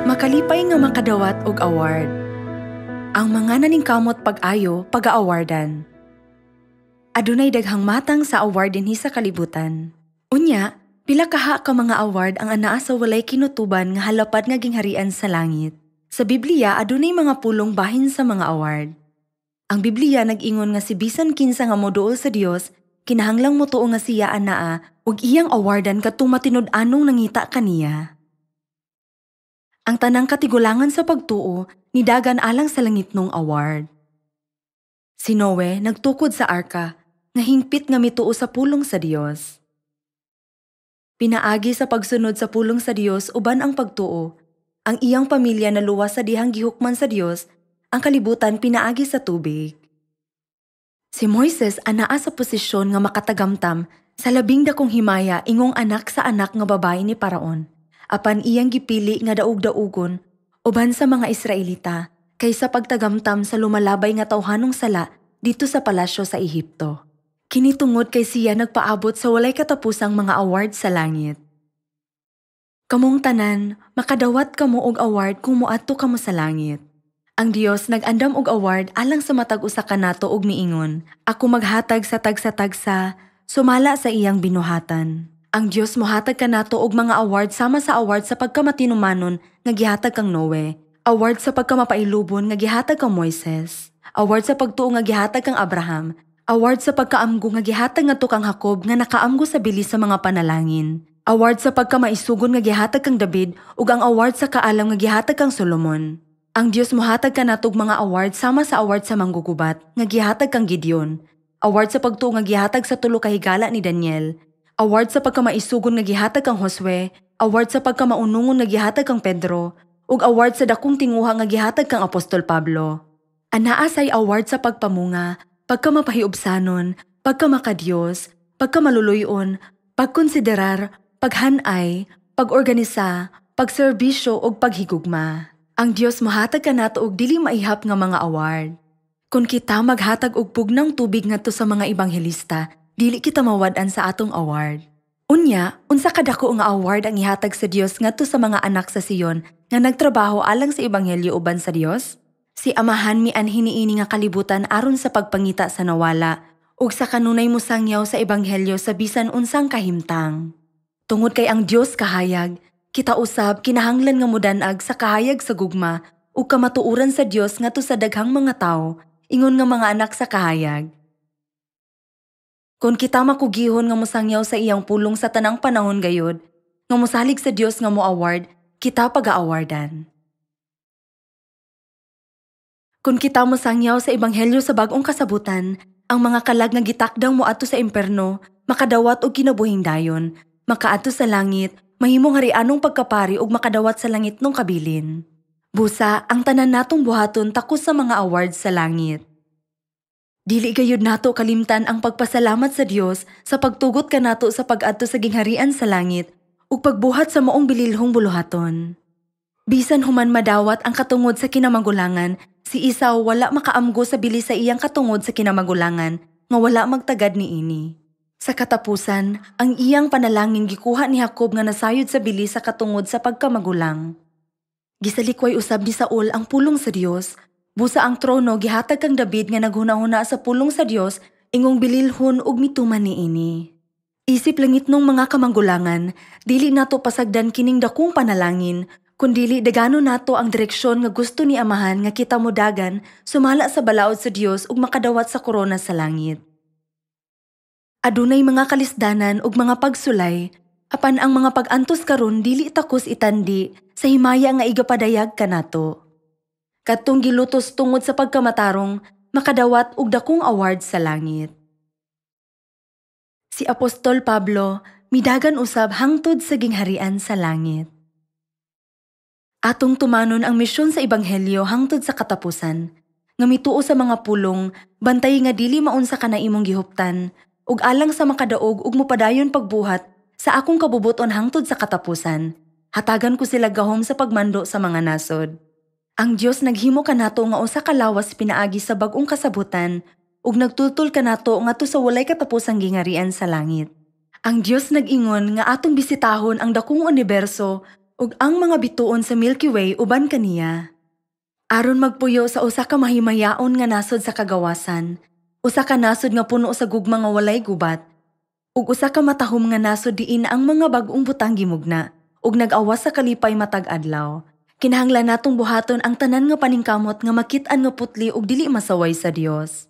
Makalipay nga makadawat og award. Ang mga naningkamot pag-ayo pag-aawardan. Adunay daghang matang sa award dinhi sa kalibutan. Unya, pila kaha ka mga award ang anaa sa walay kinutuban nga halapad nga gingharian sa langit. Sa Biblia adunay mga pulong bahin sa mga award. Ang Biblia nag-ingon nga si bisan kinsa nga moduol sa Dios, kinahanglang motuo nga siya anaa ug iyang awardan kadtong matinud-anong nangita kaniya. Ang tanang katigulangan sa pagtuo, nidagan alang sa langitnong award. Si Noe nagtukod sa arka, nga hingpit nga mituo sa pulong sa Dios. Pinaagi sa pagsunod sa pulong sa Dios uban ang pagtuo, ang iyang pamilya naluwas sa dihang gihukman sa Dios, ang kalibutan pinaagi sa tubig. Si Moises anaa sa posisyon nga makatagamtam sa labing dakong himaya ingong anak sa anak nga babae ni Paraon. Apan iyang gipili nga daug-daugon uban sa mga Israelita kaysa pagtagamtam sa lumalabay nga tawhanong sala dito sa palasyo sa Ehipto. Kini tungod kay siya nagpaabot sa walay katapusang mga award sa langit. Kamong tanan, makadawat kamo og award kung moadto kamo sa langit. Ang Dios nag-andam og award alang sa matag usa kanato og miingon, ako maghatag sa tagsa-tagsa, sumala sa iyang binuhatan. Ang Diyos mohatag kanato og mga award sama sa award sa pagkamatinumanon nga gihatag kang Noe, award sa pagkamapailubon nga gihatag kang Moises, award sa pagtuo nga gihatag kang Abraham, award sa pagkaamgo nga gihatag ngadto kang Jacob nga nakaamgo sa bilis sa mga panalangin, award sa pagkamaisugon nga gihatag kang David ug ang award sa kaalam nga gihatag kang Solomon. Ang Diyos mohatag kanato og mga award sama sa award sa manggugubat nga gihatag kang Gideon, award sa pagtuo nga gihatag sa tulo ka higala ni Daniel, award sa pagkamaisugon nga gihatag kang Josue, award sa pagkamaunungon nga gihatag kang Pedro, ug award sa dakong tinguha nga gihatag kang Apostol Pablo. Anaa say award sa pagpamunga, pagkamapahiubsanon, pagkamakadiyos, pagkamaluluyon, pagkonsiderar, paghanay, pag-organisa, pagserbisyo ug paghigugma. Ang Dios mohatag kanato og dili maihap nga mga award. Kung kita maghatag og pugnang tubig ngadto sa mga ebanghelista, dili kita mawad-an sa atong award. Unya, unsa kadako nga award ang ihatag sa Dios ngadto sa mga anak sa Sion nga nagtrabaho alang sa ebanghelyo uban sa Dios? Si Amahan mianhi niini nga kalibutan aron sa pagpangita sa nawala ug sa kanunay musangyaw sa ebanghelyo sa bisan unsang kahimtang. Tungod kay ang Dios kahayag, kita usab kinahanglan nga modan-ag sa kahayag sa gugma ug kamatuoran sa Dios ngadto sa daghang mga tawo, ingon nga mga anak sa kahayag. Kung kita makugihon nga mosangyaw sa iyang pulong sa tanang panahon gayod, nga mosalig sa Dios nga mo-award, kita pag-aawardan. Kung kita mosangyaw sa ebanghelyo sa bag-ong kasabutan, ang mga kalag nga gitakdang moadto sa imperno, makadawat og kinabuhing dayon, makaadto sa langit, mahimong harianong pagkapari ug makadawat sa langit nung kabilin. Busa, ang tanan natong buhaton takos sa mga awards sa langit. Dili gayud nato kalimtan ang pagpasalamat sa Dios sa pagtugot kanato sa pag-adto sa gingharian sa langit ug pagbuhat sa maong bililhong buluhaton. Bisan human madawat ang katungod sa kinamagulangan, si Esau wala makaamgo sa bilis sa iyang katungod sa kinamagulangan nga wala magtagad niini. Sa katapusan, ang iyang panalangin gikuha ni Jacob nga nasayod sa bilis sa katungod sa pagkamagulang. Gisalikway usab ni Saul ang pulong sa Dios. Busa ang trono gihatag kang David nga naghuna-huna sa pulong sa Dios ingong bililhon ug mituman niini. Isip langit nung mga kamanggulangan, dili nato pasagdan kining dakong panalangin, kundili dagano nato ang direksyon nga gusto ni Amahan nga kita modagan sumala sa balaod sa Dios ug makadawat sa korona sa langit. Adunay mga kalisdanan ug mga pagsulay, apan ang mga pag-antos karon dili takos itandi sa himaya nga igapadayag kanato. Kadtong gilutos tungod sa pagkamatarong, makadawat og dakong award sa langit. Si Apostol Pablo, midagan usab hangtod sa gingharian sa langit. Atong tumanon ang misyon sa ebanghelyo hangtod sa katapusan, nga mituo sa mga pulong, bantay nga dili maunsa ka na imong gihuptan, ug alang sa makadaog ug mopadayon pagbuhat sa akong kabubuton hangtod sa katapusan, hatagan ko sila gahom sa pagmando sa mga nasod. Ang Dios naghimo kanato nga usa ka lawas pinaagi sa bag-ong kasabutan ug nagtultol kanato ngadto sa walay katapusang gingarian sa langit. Ang Dios nag-ingon nga atong bisitahon ang dakong universo ug ang mga bituon sa Milky Way uban kaniya. Aron magpuyo sa usa ka mahimayaon nga nasod sa kagawasan, usa ka nasod nga puno sa gugma nga walay gubat, ug usa ka matahom nga nasod diin ang mga bag-ong butang gimugna, ug nag-awas sa kalipay matag adlaw. Kinahanglan natong buhaton ang tanan nga paningkamot nga makit-an nga putli ug dili masaway sa Dios.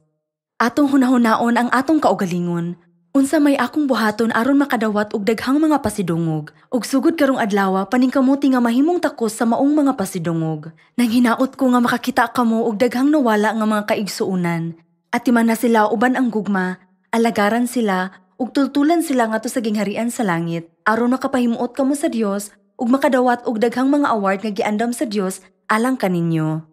Atong hunahunaon ang atong kaugalingon. Unsa may akong buhaton aron makadawat og daghang mga pasidungog, ug sugod karong adlaw paningkamuti nga mahimong takos sa maong mga pasidungog. Nang hinaot ko nga makakita kamo og daghang nawala nga mga kaigsuunan, at timan na sila uban ang gugma, alagaran sila ug tultulan sila ngadto sa gingharian sa langit, aron makapahimuot kamo sa Dios ug makadawat og daghang mga award nga giandam sa Dios alang kaninyo.